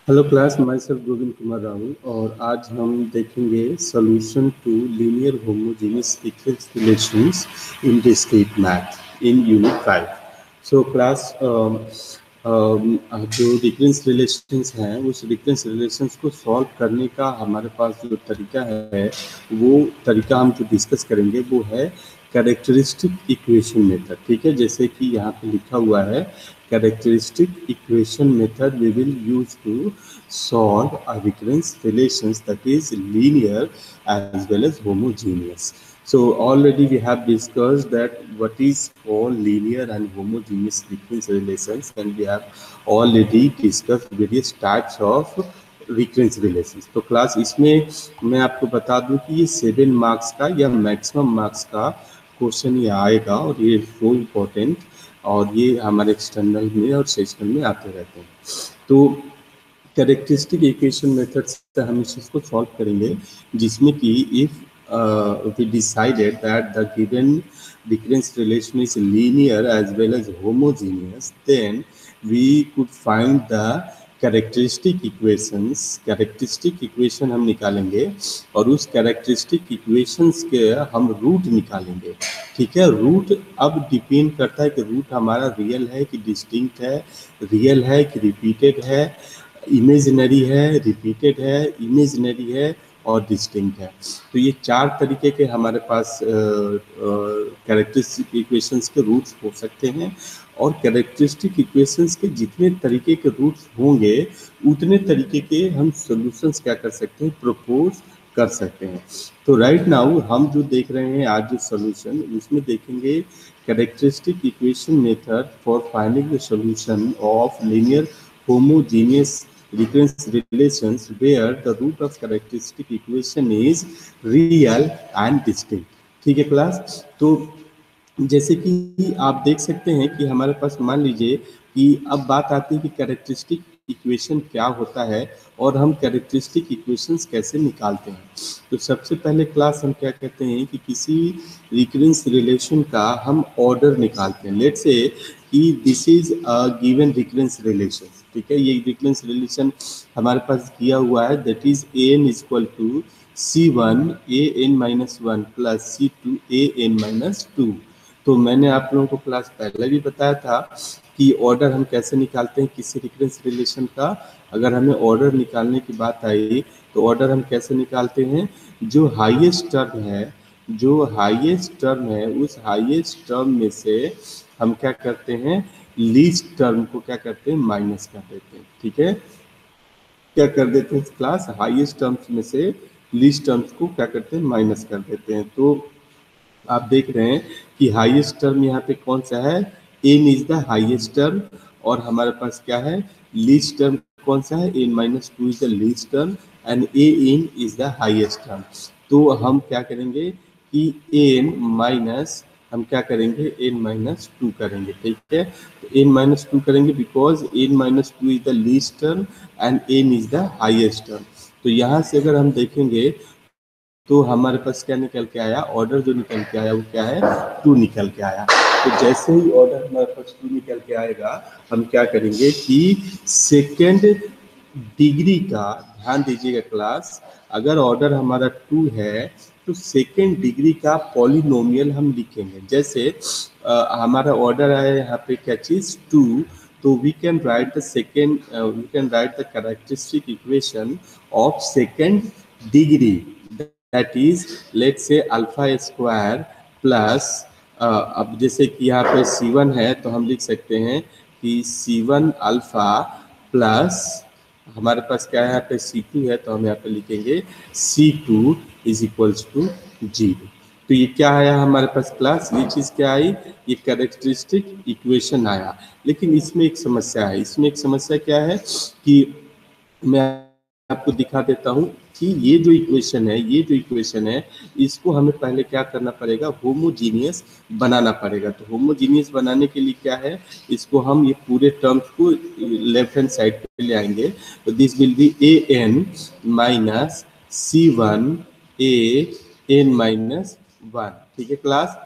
Hello class, myself Govind Kumar Rahul और आज हम देखेंगे solution to linear homogeneous equations relations in discrete math in unit 5। So class, जो difference relations हैं उस डिफरेंस रिलेशंस को सॉल्व करने का हमारे पास जो तरीका है वो तरीका हम जो डिस्कस करेंगे वो है कैरेक्टरिस्टिक इक्वेशन मेथड। ठीक है, जैसे कि यहाँ पे लिखा हुआ है characteristic equation method we will use to solve a recurrence relations that is linear as well as homogeneous. So already we have discussed that what is called linear and homogeneous recurrence relations, and we have already discussed various types of recurrence relations. तो class इसमें मैं आपको बता दूं कि ये 7 marks का या मैक्सिमम मार्क्स का क्वेश्चन ये आएगा और ये सो इम्पोर्टेंट, और ये हमारे एक्सटर्नल में और सेशनल में आते रहते हैं। तो कैरेक्टरिस्टिक इक्वेशन मेथड से हम इस चीज़ को सॉल्व करेंगे जिसमें कि if we decided that the given recurrence relation is linear as well as homogeneous, then we could find the characteristic equations. Characteristic equation हम निकालेंगे और उस कैरेक्टरिस्टिक इक्वेशंस के हम रूट निकालेंगे। ठीक है, रूट अब डिपेंड करता है कि रूट हमारा रियल है कि डिस्टिंक्ट है, रियल है कि रिपीटेड है, इमेजिनरी है, रिपीटेड है, इमेजिनरी है और डिस्टिंक्ट है। तो ये 4 तरीके के हमारे पास कैरेक्टरिस्टिक इक्वेशंस के रूट्स हो सकते हैं, और कैरेक्टरिस्टिक इक्वेशंस के जितने तरीके के रूट्स होंगे उतने तरीके के हम सॉल्यूशंस क्या कर सकते हैं, प्रपोज कर सकते हैं। तो राइट नाउ हम जो देख रहे हैं आज जो सॉल्यूशन, उसमें देखेंगे characteristic equation method for finding the solution of linear homogeneous recurrence relations where the root of characteristic equation is real and distinct। ठीक है क्लास, तो जैसे कि आप देख सकते हैं कि हमारे पास मान लीजिए कि अब बात आती है कि कैरेक्टरिस्टिक इक्वेशन क्या होता है और हम कैरेक्टरिस्टिक इक्वेशंस कैसे निकालते हैं। तो सबसे पहले क्लास हम क्या कहते हैं कि किसी रिकरेंस रिलेशन का हम ऑर्डर निकालते हैं। लेट्स से कि this is a given recurrence relation. ठीक है, ये रिकरेंस रिलेशन हमारे पास दिया हुआ है, that is n is equal to C1 an-1 plus C2 an-2। तो मैंने आप लोगों को क्लास पहले भी बताया था कि ऑर्डर हम कैसे निकालते हैं किसी रिकरेंस रिलेशन का। अगर हमें ऑर्डर निकालने की बात आई तो ऑर्डर हम कैसे निकालते हैं, जो हाईएस्ट टर्म है, जो हाईएस्ट टर्म है उस हाईएस्ट टर्म में से हम क्या करते हैं, लीस्ट टर्म को क्या करते हैं, माइनस कर देते हैं। ठीक है, क्या कर देते हैं क्लास, हाईएस्ट टर्म्स में से लीस्ट टर्म्स को क्या करते हैं, माइनस कर देते हैं। तो आप देख रहे हैं कि हाईएस्ट टर्म यहाँ पे कौन सा है, n is the highest term, और हमारे पास क्या है, लीस्ट टर्म कौन सा है, n-2 is the least term and A in is the highest term. तो हम क्या करेंगे कि n माइनस हम क्या करेंगे, n-2 करेंगे। ठीक है, तो n-2 करेंगे because n-2 is the least term and n is the highest term. तो यहाँ से अगर हम देखेंगे तो हमारे पास क्या निकल के आया, ऑर्डर जो निकल के आया वो क्या है, 2 निकल के आया। तो जैसे ही ऑर्डर हमारे पास 2 निकल के आएगा हम क्या करेंगे कि सेकेंड डिग्री का, ध्यान दीजिएगा क्लास, अगर ऑर्डर हमारा 2 है तो सेकेंड डिग्री का पॉलिनोमियल हम लिखेंगे। जैसे हमारा ऑर्डर आया यहाँ पे क्या चीज, 2, तो we can write the second, we can write the characteristic equation of second degree, that is let's say alpha square plus, अब जैसे कि यहाँ पे C1 है तो हम लिख सकते हैं कि C1 अल्फा प्लस हमारे पास क्या है, यहाँ पे C2 है तो हम यहाँ पे लिखेंगे C2 इज इक्वल्स टू 0। तो ये क्या आया हमारे पास क्लास, ये चीज़ क्या आई, ये कैरेक्टरिस्टिक इक्वेशन आया। लेकिन इसमें एक समस्या है, इसमें एक समस्या क्या है कि मैं आपको दिखा देता हूं कि ये जो इक्वेशन है, ये जो इक्वेशन है, इसको हमें पहले क्या करना पड़ेगा, होमोजीनियस बनाना पड़ेगा। तो होमोजीनियस बनाने के लिए क्या है, इसको हम ये पूरे टर्म्स को लेफ्ट हैंड साइड पे ले आएंगे। तो this will B an minus C1 an-1। ठीक है क्लास,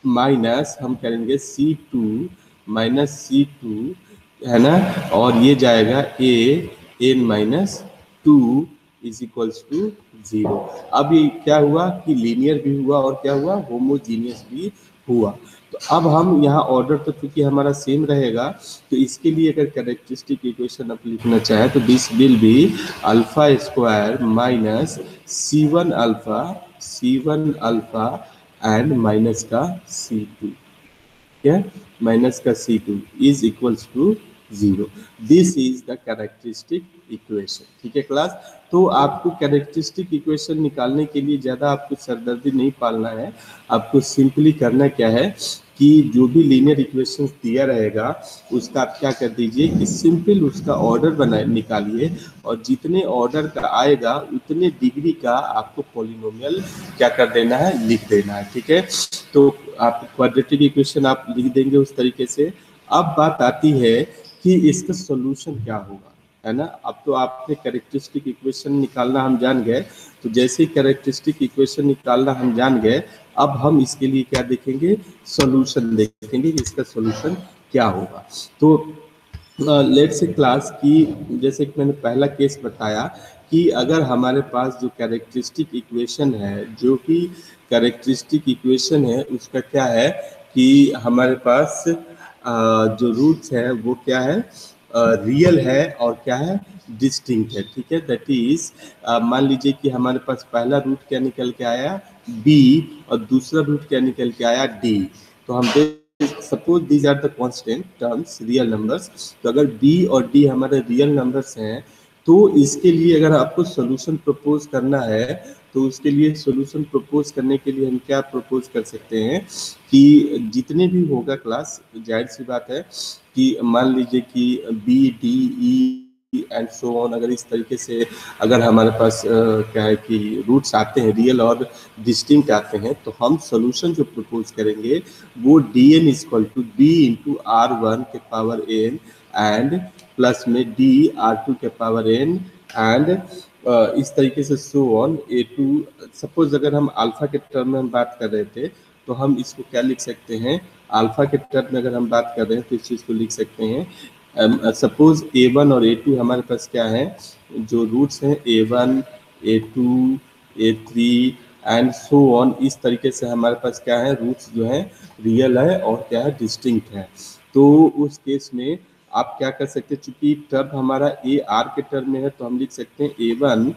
माइनस हम करेंगे C2 माइनस C2 है ना, और ये जाएगा a n minus 2 is equals to 0। अब ये क्या हुआ कि लीनियर भी हुआ और क्या हुआ, होमोजीनियस भी हुआ। तो अब हम यहाँ ऑर्डर तो चूंकि हमारा सेम रहेगा, तो इसके लिए अगर कैरेक्टरिस्टिक इक्वेशन आप लिखना चाहे तो this will be alpha square minus C1 alpha and minus का C2, क्या माइनस का C2 is equals to 0। This is the characteristic equation. ठीक है क्लास, तो आपको कैरेक्टरिस्टिक इक्वेशन निकालने के लिए ज़्यादा आपको सरदर्दी नहीं पालना है। आपको सिंपली करना क्या है कि जो भी लीनियर इक्वेशंस दिया रहेगा उसका आप क्या कर दीजिए कि सिंपल उसका ऑर्डर बना निकालिए, और जितने ऑर्डर का आएगा उतने डिग्री का आपको पॉलिनोमियल क्या कर देना है, लिख देना है। ठीक है, तो आप क्वाड्रेटिक इक्वेशन आप लिख देंगे उस तरीके से। अब बात आती है कि इसका सॉल्यूशन क्या होगा, है ना। अब तो आपने कैरेक्टरिस्टिक इक्वेशन निकालना हम जान गए, तो जैसे ही कैरेक्टरिस्टिक इक्वेशन निकालना हम जान गए, अब हम इसके लिए क्या देखेंगे, सॉल्यूशन देखेंगे कि इसका सॉल्यूशन क्या होगा। तो लेट से क्लास की, जैसे कि मैंने पहला केस बताया कि अगर हमारे पास जो कैरेक्टरिस्टिक इक्वेशन है, जो कि कैरेक्टरिस्टिक इक्वेशन है उसका क्या है कि हमारे पास जो रूट्स है वो क्या है, रियल है और क्या है, डिस्टिंक्ट है। ठीक है, दैट इज मान लीजिए कि हमारे पास पहला रूट क्या निकल के आया, बी, और दूसरा रूट क्या निकल के आया, डी। तो हम suppose these are the constant terms, real numbers. तो अगर b और d हमारे रियल नंबर्स हैं, तो इसके लिए अगर आपको सॉल्यूशन प्रपोज करना है, तो उसके लिए सॉल्यूशन प्रपोज करने के लिए हम क्या प्रपोज कर सकते हैं कि जितने भी होगा क्लास, जाहिर सी बात है कि मान लीजिए कि B D E and so on, अगर इस तरीके से अगर हमारे पास क्या है कि रूट्स आते हैं रियल और डिस्टिंक्ट आते हैं, तो हम सॉल्यूशन जो प्रपोज करेंगे वो D n equal to B into R1 के पावर n एंड प्लस में डी R2 के पावर n एंड इस तरीके से सो ऑन A2। सपोज अगर हम अल्फा के टर्म में हम बात कर रहे थे, तो हम इसको क्या लिख सकते हैं, अल्फा के टर्म में अगर हम बात कर रहे हैं तो इस चीज़ को लिख सकते हैं, सपोज A1 और A2 हमारे पास क्या है, जो रूट्स हैं A1 A2 A3 and so on, इस तरीके से हमारे पास क्या है, रूट्स जो है रियल है और क्या है, डिस्टिंक्ट है। तो उस केस में आप क्या कर सकते हैं, चूंकि टर्म हमारा ए आर के टर्म में है, तो हम लिख सकते हैं A1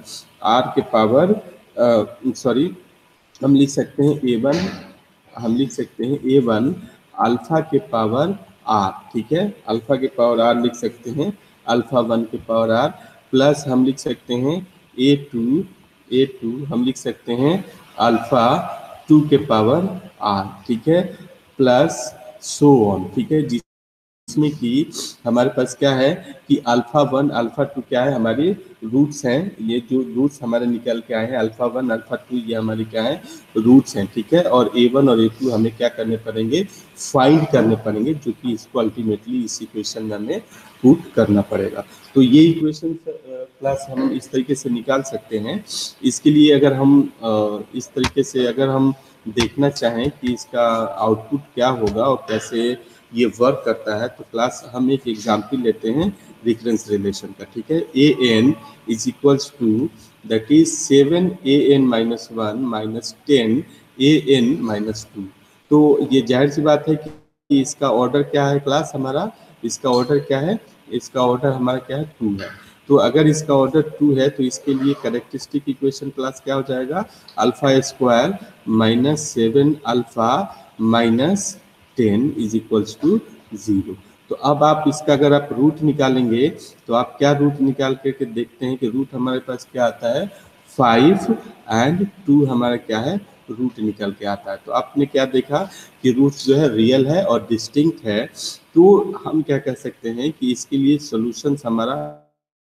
R के पावर सॉरी हम लिख सकते हैं A1, हम लिख सकते हैं A1 अल्फा के पावर R। ठीक है, अल्फा के पावर R लिख सकते हैं, अल्फा 1 के पावर R, प्लस हम लिख सकते हैं A2 हम लिख सकते हैं अल्फा 2 के पावर R। ठीक है, प्लस सो ऑन। ठीक है, इसमें कि हमारे पास क्या है कि अल्फा 1 अल्फा 2 क्या है, हमारे रूट्स हैं। ये जो रूट्स हमारे निकल के आए हैं अल्फा 1 अल्फा 2, ये हमारे क्या है, रूट्स हैं। ठीक है, और A1 और A2 हमें क्या करने पड़ेंगे, फाइंड करने पड़ेंगे, जो कि इसको अल्टीमेटली इस इक्वेशन में हमें पुट करना पड़ेगा। तो ये इक्वेशन क्लास हम इस तरीके से निकाल सकते हैं। इसके लिए अगर हम इस तरीके से अगर हम देखना चाहें कि इसका आउटपुट क्या होगा और कैसे ये वर्क करता है, तो क्लास हम एक एग्जाम्पल लेते हैं रिकरेंस रिलेशन का। ठीक है, an is equals to that is 7an minus 1 minus 10an minus 2। तो ये जाहिर सी बात है कि इसका ऑर्डर क्या है क्लास, हमारा इसका ऑर्डर क्या है, इसका ऑर्डर हमारा क्या है, 2 है। तो अगर इसका ऑर्डर 2 है, तो इसके लिए कैरेक्टरिस्टिक इक्वेशन क्लास क्या हो जाएगा, alpha square minus 7 alpha minus 10 is equals to 0। तो अब आप इसका अगर आप रूट निकालेंगे, तो आप क्या रूट निकाल करके देखते हैं कि रूट हमारे पास क्या आता है, 5 एंड 2 हमारा क्या है, रूट निकल के आता है। तो आपने क्या देखा कि रूट जो है रियल है और डिस्टिंक्ट है। तो हम क्या कह सकते हैं कि इसके लिए सॉल्यूशंस हमारा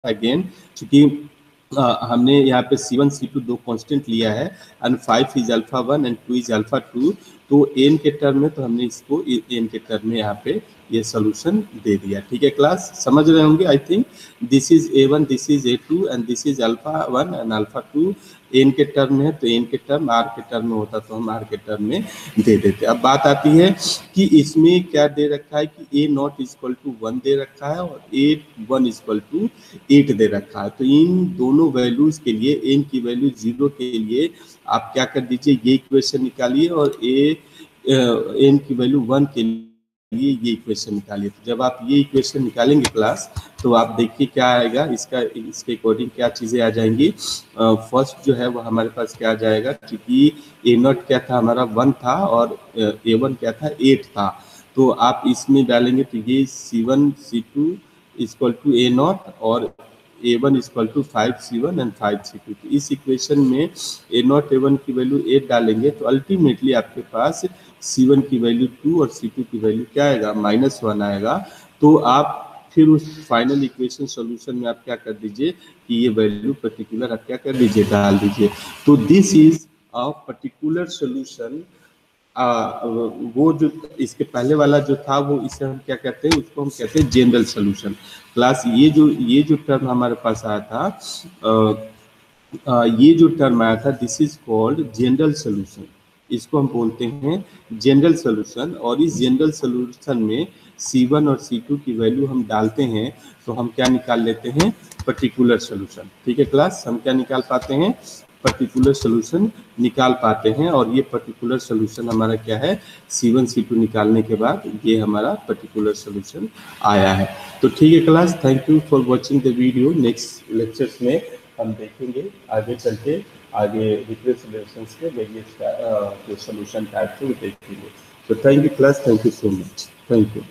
अगेन, चूंकि हमने यहाँ पे C1 C2 दो कांस्टेंट लिया है, and 5 is alpha 1 and 2 is alpha 2। तो एन के टर्म में तो हमने इसको एन के टर्म में यहाँ पे ये सोल्यूशन दे दिया। ठीक है क्लास, समझ रहे होंगे I think. This is A1, this is A2 and this is α1 and α2। N के टर्म में है तो एन के टर्म, आर के टर्म में होता तो हम आर के टर्म में दे देते। अब बात आती है कि इसमें क्या दे रखा है कि A0 इक्वल टू 1 दे रखा है और A1 इक्वल टू 8 दे रखा है। तो इन दोनों वैल्यूज के लिए एन की वैल्यू 0 के लिए आप क्या कर दीजिए, ये इक्वेशन निकालिए और एन की वैल्यू 1 के लिए ये इक्वेशन निकालिए। तो जब आप ये इक्वेशन निकालेंगे क्लास तो आप देखिए क्या आएगा, इसके अकॉर्डिंग क्या चीज़ें आ जाएंगी। फर्स्ट जो है वो हमारे पास क्या आ जाएगा, क्योंकि A0 क्या था हमारा 1 था और A1 क्या था 8 था। तो आप इसमें डालेंगे तो ये C1 C2 equal to A0 और A1 equal to 5C1 and 5C2। तो इस इक्वेशन में A0 A1 की वैल्यू 8 डालेंगे तो अल्टीमेटली आपके पास C1 की वैल्यू 2 और C2 की वैल्यू क्या आएगा, -1 आएगा। तो आप फिर उस फाइनल इक्वेशन सॉल्यूशन में आप क्या कर दीजिए कि ये वैल्यू पर्टिकुलर आप क्या कर दीजिए, डाल दीजिए। तो this is a particular solution. वो जो इसके पहले वाला जो था वो इसे हम क्या कहते हैं, उसको हम कहते हैं जनरल सॉल्यूशन। क्लास ये जो टर्म हमारे पास आया था, ये जो टर्म आया था this is called general solution. इसको हम बोलते हैं जनरल सॉल्यूशन। और इस जनरल सॉल्यूशन में C1 और C2 की वैल्यू हम डालते हैं तो हम क्या निकाल लेते हैं, पर्टिकुलर सॉल्यूशन। ठीक है क्लास, हम क्या निकाल पाते हैं, पर्टिकुलर सॉल्यूशन निकाल पाते हैं। और ये पर्टिकुलर सॉल्यूशन हमारा क्या है, C1 C2 निकालने के बाद ये हमारा पर्टिकुलर सॉल्यूशन आया है। तो ठीक है class, thank you for watching the video. Next lectures में हम देखेंगे आगे चल के, आगे डिफरेंट सॉल्यूशंस के वेरियस जो सॉल्यूशन टाइप थे वो देखेंगे। तो thank you class, thank you so much, thank you.